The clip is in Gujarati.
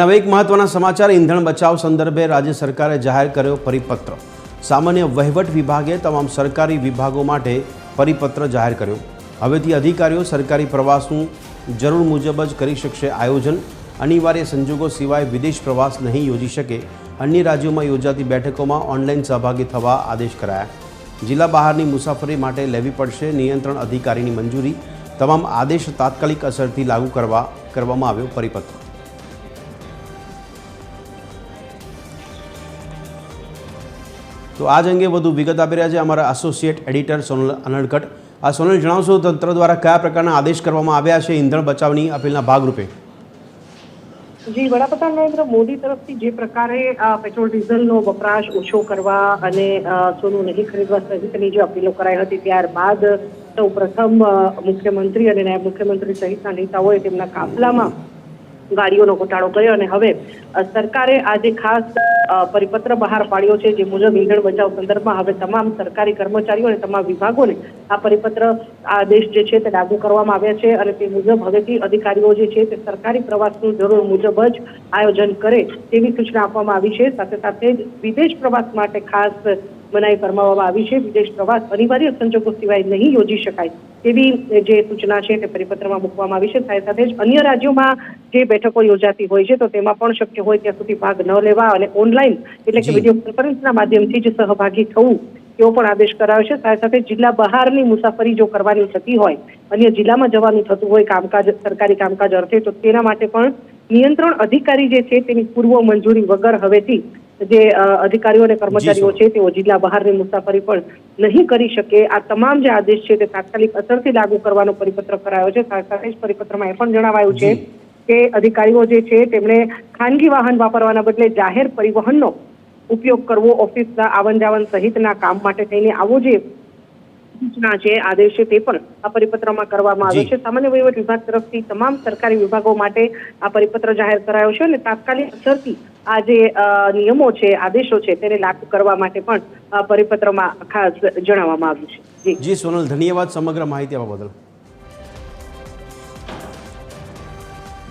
હવે એક મહત્વના સમાચાર ઈંધણ બચાવ સંદર્ભે રાજ્ય સરકારે જાહેર કર્યો પરિપત્ર। સામાન્ય વહીવટ વિભાગે તમામ સરકારી વિભાગો માટે પરિપત્ર જાહેર કર્યો। હવેથી અધિકારીઓ સરકારી પ્રવાસનું જરૂર મુજબ જ કરી શકશે આયોજન। અનિવાર્ય સંજોગો સિવાય વિદેશ પ્રવાસ નહીં યોજી શકે। અન્ય રાજ્યોમાં યોજાતી બેઠકોમાં ઓનલાઈન સહભાગી થવા આદેશ કરાયા। જિલ્લા બહારની મુસાફરી માટે લેવી પડશે નિયંત્રણ અધિકારીની મંજૂરી। તમામ આદેશ તાત્કાલિક અસરથી લાગુ કરવામાં આવ્યો પરિપત્ર। तो आज अंगे વધુ વિગત આપી રહ્યા છે અમારા એસોસિએટ એડિટર સોનલ અનડકટ। આ સોનલ જણાવશો તંત્ર દ્વારા કયા પ્રકારના આદેશ કરવામાં આવ્યા છે ઈંધણ બચાવની અપીલના ભાગરૂપે? जी वडाप्रधान नरेंद्र मोदी तरफथी जे प्रकारे पेट्रोल डीजलनो वपराश ओछो करवा अने सोનું नहीं खरीदवा सहितनी जे अपीलो कराई हती त्यारबाद सौ प्रथम मुख्यमंत्री अने नायब मुख्यमंत्री सहितना नेताओए तेमना काफलामां गाड़ीओनो घटाडो कर्यो अने हवे सरकारे आज खास परिपत्र बहार पाड्यो छे जे मुजब ईंधण बचाव संदर्भमां हवे तमाम सरकारी कर्मचारीओ अने तमाम विभागोने आ परिपत्र आदेश जे छे ते लागू करवामां आव्या छे अने ते मुजब हवेथी अधिकारीओ जे छे ते सरकारी प्रवासनुं जरूर मुजब ज आयोजन करे तेवी सूचना आपवामां आवी छे। साथे साथे विदेश प्रवास माटे खास मनाई फरमाववामां आवी छे। विदेश प्रवास अनिवार्य संजोगो सिवाय नहीं योजी शकाय तेवी जे सूचना छे ते परिपत्रमां मूकवामां आवी छे। साथे साथे अन्य राज्योमां जे बैठको योजाती होय छे तो तेमां पण शक्य होय ત્યાં સુધી ભાગ ન લેવા અને ઓનલાઈન એટલે કે વિડીયો કોન્ફરન્સના માધ્યમથી જ સહભાગી થવું એવો પણ આદેશ કરાયો છે। સાથે સાથે જિલ્લા બહારની મુસાફરી જો કરવાની થતી હોય અન્ય જિલ્લામાં જવાનું થતું હોય કામકાજ સરકારી કામકાજ અર્થે તો તેના માટે પણ નિયંત્રણ અધિકારી જે છે તેની પૂર્વ મંજૂરી વગર હવેથી જે અધિકારીઓ અને કર્મચારીઓ છે તેઓ જિલ્લા બહારની મુસાફરી પણ નહીં કરી શકે। આ તમામ જે આદેશ છે તે તાત્કાલિક અસરથી લાગુ કરવાનો પરિપત્ર કરાયો છે। સાથે સાથે જ પરિપત્રમાં એ પણ જણાવાયું છે કે અધિકારીઓ જે છે તેમણે ખાનગી વાહન વાપરવાના બદલે જાહેર પરિવહનનો ઉપયોગ કરવો, ઓફિસના આવન જાવન સહિતના કામ માટે થઈને આવો જે સૂચના છે આદેશ છે તે પણ આ પરિપત્રમાં કરવામાં આવ્યો છે। સામાન્ય વહીવટ વિભાગ તરફથી તમામ સરકારી વિભાગો માટે આ પરિપત્ર જાહેર કરાયો છે અને તાત્કાલિક અસરથી આ જે નિયમો છે આદેશો છે તેને લાગુ કરવા માટે પણ પરિપત્રમાં ખાસ જણાવવામાં આવ્યું છે। જી સોનલ, ધન્યવાદ સમગ્ર માહિતી આપવા બદલ।